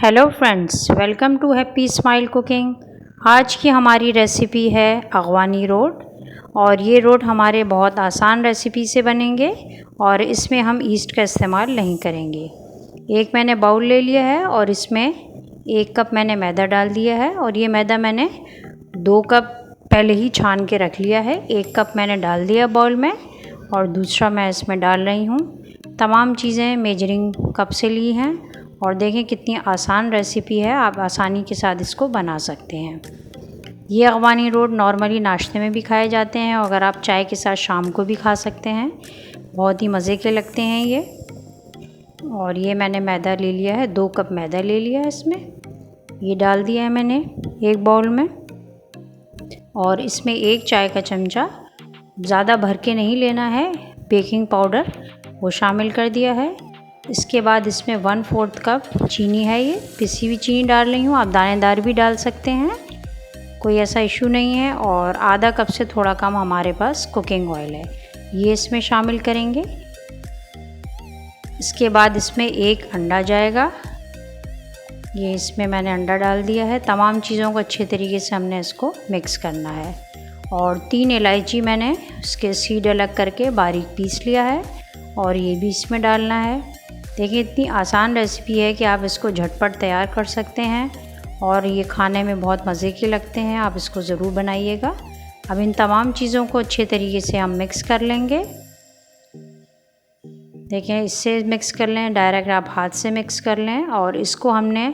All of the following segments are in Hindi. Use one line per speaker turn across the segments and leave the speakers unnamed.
Hello friends, welcome to happy smile cooking. आज की हमारी रेसिपी है अगवानी रोट। और ये रोट हमारे बहुत आसान रेसिपी से बनेंगे और इसमें हम ईस्ट का इस्तेमाल नहीं करेंगे। एक मैंने बाउल ले लिया है और इसमें 1 कप मैंने मैदा डाल दिया है और ये मैदा मैंने 2 कप पहले ही छान के रख लिया है। 1 कप मैंने डाल दिया बाउल में और दूसरा मैं इसमें डाल रही हूँ। तमाम चीज़ें मेजरिंग कप से ली हैं और देखें कितनी आसान रेसिपी है, आप आसानी के साथ इसको बना सकते हैं। ये अगवानी रोट नॉर्मली नाश्ते में भी खाए जाते हैं और अगर आप चाय के साथ शाम को भी खा सकते हैं। बहुत ही मज़े के लगते हैं ये। और ये मैंने मैदा ले लिया है, 2 कप मैदा ले लिया है इसमें। ये डाल दिया है मैंने एक बाउल में और इसमें 1 चाय का चमचा, ज़्यादा भर के नहीं लेना है, बेकिंग पाउडर वो शामिल कर दिया है। इसके बाद इसमें 1/4 कप चीनी है, ये पिसी हुई चीनी डाल रही हूँ। आप दानेदार भी डाल सकते हैं, कोई ऐसा इशू नहीं है। और आधा कप से थोड़ा कम हमारे पास कुकिंग ऑयल है, ये इसमें शामिल करेंगे। इसके बाद इसमें 1 अंडा जाएगा, ये इसमें मैंने अंडा डाल दिया है। तमाम चीज़ों को अच्छे तरीके से हमने इसको मिक्स करना है। और 3 इलायची मैंने उसके सीड अलग करके बारीक पीस लिया है और ये भी इसमें डालना है। देखिए इतनी आसान रेसिपी है कि आप इसको झटपट तैयार कर सकते हैं और ये खाने में बहुत मज़े के लगते हैं। आप इसको ज़रूर बनाइएगा। अब इन तमाम चीज़ों को अच्छे तरीके से हम मिक्स कर लेंगे। देखें इससे मिक्स कर लें, डायरेक्ट आप हाथ से मिक्स कर लें। और इसको हमने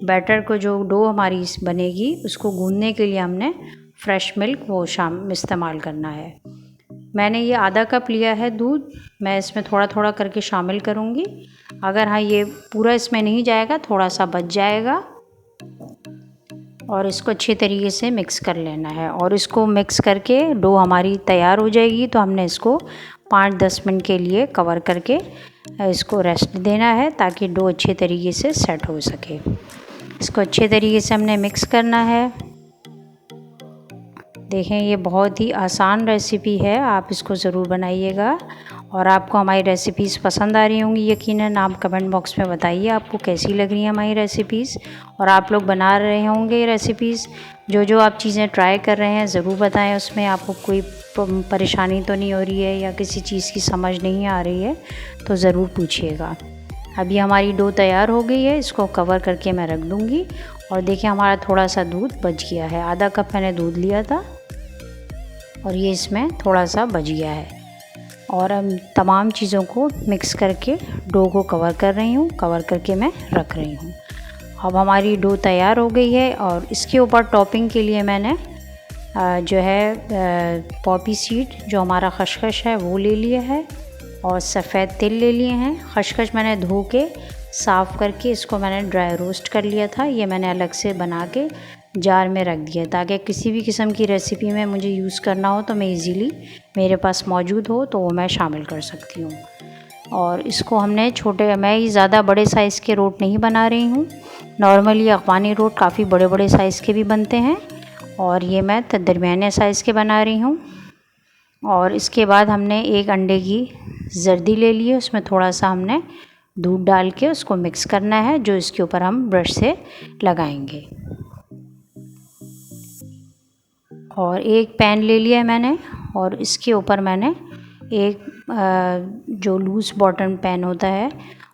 बैटर को, जो डो हमारी बनेगी उसको गूंदने के लिए हमने फ्रेश मिल्क वो इस्तेमाल करना है। मैंने ये आधा कप लिया है दूध, मैं इसमें थोड़ा थोड़ा करके शामिल करूँगी। अगर हाँ ये पूरा इसमें नहीं जाएगा, थोड़ा सा बच जाएगा। और इसको अच्छे तरीके से मिक्स कर लेना है और इसको मिक्स करके डो हमारी तैयार हो जाएगी तो हमने इसको 5-10 मिनट के लिए कवर करके इसको रेस्ट देना है ताकि डो अच्छे तरीके से सेट हो सके। इसको अच्छे तरीके से हमने मिक्स करना है। देखें ये बहुत ही आसान रेसिपी है, आप इसको ज़रूर बनाइएगा। और आपको हमारी रेसिपीज़ पसंद आ रही होंगी यकीनन। आप कमेंट बॉक्स में बताइए आपको कैसी लग रही हैं हमारी रेसिपीज़ और आप लोग बना रहे होंगे ये रेसिपीज़। जो आप चीज़ें ट्राई कर रहे हैं ज़रूर बताएं, उसमें आपको कोई परेशानी तो नहीं हो रही है या किसी चीज़ की समझ नहीं आ रही है तो ज़रूर पूछिएगा। अभी हमारी डो तैयार हो गई है, इसको कवर करके मैं रख दूँगी। और देखिए हमारा थोड़ा सा दूध बच गया है, आधा कप मैंने दूध लिया था और ये इसमें थोड़ा सा बच गया है। और हम तमाम चीज़ों को मिक्स करके डो को कवर कर रही हूँ, कवर करके मैं रख रही हूँ। अब हमारी डो तैयार हो गई है और इसके ऊपर टॉपिंग के लिए मैंने जो है पॉपी सीड, जो हमारा खसखस है वो ले लिया है और सफ़ेद तिल ले लिए हैं। खसखस मैंने धो के साफ़ करके इसको मैंने ड्राई रोस्ट कर लिया था, ये मैंने अलग से बना के जार में रख दिया ताकि किसी भी किस्म की रेसिपी में मुझे यूज़ करना हो तो मैं इजीली मेरे पास मौजूद हो तो वो मैं शामिल कर सकती हूँ। और इसको हमने मैं ही ज़्यादा बड़े साइज़ के रोट नहीं बना रही हूँ। नॉर्मली अफ़गानी रोट काफ़ी बड़े बड़े साइज़ के भी बनते हैं और ये मैं दरमियाने साइज़ के बना रही हूँ। और इसके बाद हमने 1 अंडे की जर्दी ले ली है, उसमें थोड़ा सा हमने दूध डाल के उसको मिक्स करना है, जो इसके ऊपर हम ब्रश से लगाएंगे। और 1 पैन ले लिया है मैंने और इसके ऊपर मैंने एक जो लूज़ बॉटम पैन होता है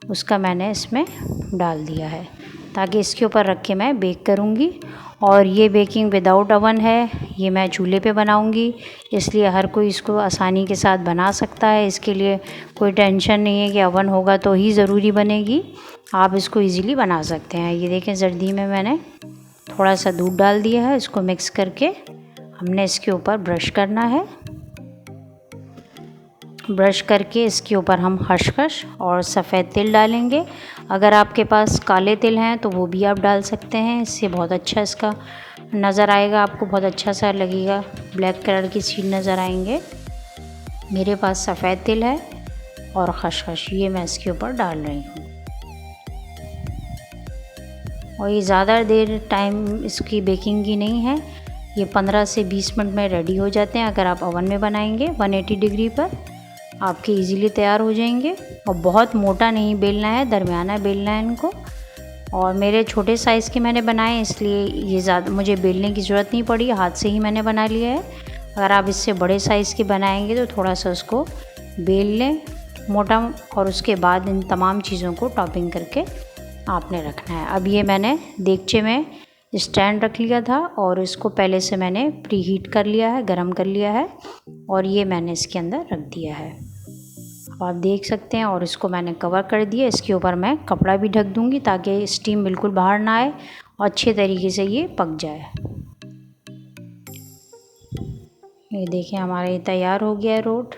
उसका मैंने इसमें डाल दिया है ताकि इसके ऊपर रख के मैं बेक करूँगी। और ये बेकिंग विदाउट अवन है, ये मैं चूल्हे पे बनाऊँगी, इसलिए हर कोई इसको आसानी के साथ बना सकता है। इसके लिए कोई टेंशन नहीं है कि अवन होगा तो ही ज़रूरी बनेगी, आप इसको इजीली बना सकते हैं। ये देखें जर्दी में मैंने थोड़ा सा दूध डाल दिया है, इसको मिक्स करके हमने इसके ऊपर ब्रश करना है। ब्रश करके इसके ऊपर हम खसखस और सफ़ेद तिल डालेंगे। अगर आपके पास काले तिल हैं तो वो भी आप डाल सकते हैं, इससे बहुत अच्छा इसका नज़र आएगा, आपको बहुत अच्छा सा लगेगा, ब्लैक कलर की सीड नज़र आएंगे। मेरे पास सफ़ेद तिल है और खसखस, ये मैं इसके ऊपर डाल रही हूँ। और ये ज़्यादा देर टाइम इसकी बेकिंग की नहीं है, ये 15 से 20 मिनट में रेडी हो जाते हैं। अगर आप ओवन में बनाएंगे 180 डिग्री पर आपके इजीली तैयार हो जाएंगे। और बहुत मोटा नहीं बेलना है, दरमियाना बेलना है इनको। और मेरे छोटे साइज़ के मैंने बनाए, इसलिए ये ज़्यादा मुझे बेलने की ज़रूरत नहीं पड़ी, हाथ से ही मैंने बना लिया है। अगर आप इससे बड़े साइज़ के बनाएंगे तो थोड़ा सा उसको बेल लें मोटा, और उसके बाद इन तमाम चीज़ों को टॉपिंग करके आपने रखना है। अब ये मैंने देगचे में स्टैंड रख लिया था और इसको पहले से मैंने प्री हीट कर लिया है, गरम कर लिया है, और ये मैंने इसके अंदर रख दिया है, आप देख सकते हैं। और इसको मैंने कवर कर दिया। इसके ऊपर मैं कपड़ा भी ढक दूंगी ताकि स्टीम बिल्कुल बाहर ना आए और अच्छे तरीके से ये पक जाए। ये देखें हमारा ये तैयार हो गया है रोट,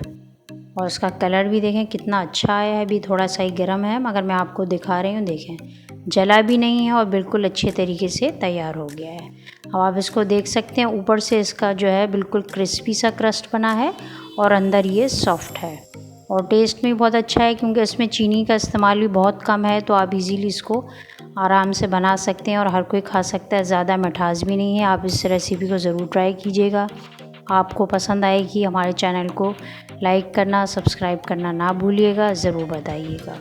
और इसका कलर भी देखें कितना अच्छा आया है। अभी थोड़ा सा ही गर्म है, मगर मैं आपको दिखा रही हूँ, देखें जला भी नहीं है और बिल्कुल अच्छे तरीके से तैयार हो गया है। अब आप इसको देख सकते हैं, ऊपर से इसका जो है बिल्कुल क्रिस्पी सा क्रस्ट बना है और अंदर ये सॉफ्ट है, और टेस्ट में बहुत अच्छा है क्योंकि इसमें चीनी का इस्तेमाल भी बहुत कम है, तो आप इजीली इसको आराम से बना सकते हैं और हर कोई खा सकता है। ज़्यादा मिठास भी नहीं है। आप इस रेसिपी को ज़रूर ट्राई कीजिएगा, आपको पसंद आएगी। हमारे चैनल को लाइक करना, सब्सक्राइब करना ना भूलिएगा, ज़रूर बताइएगा।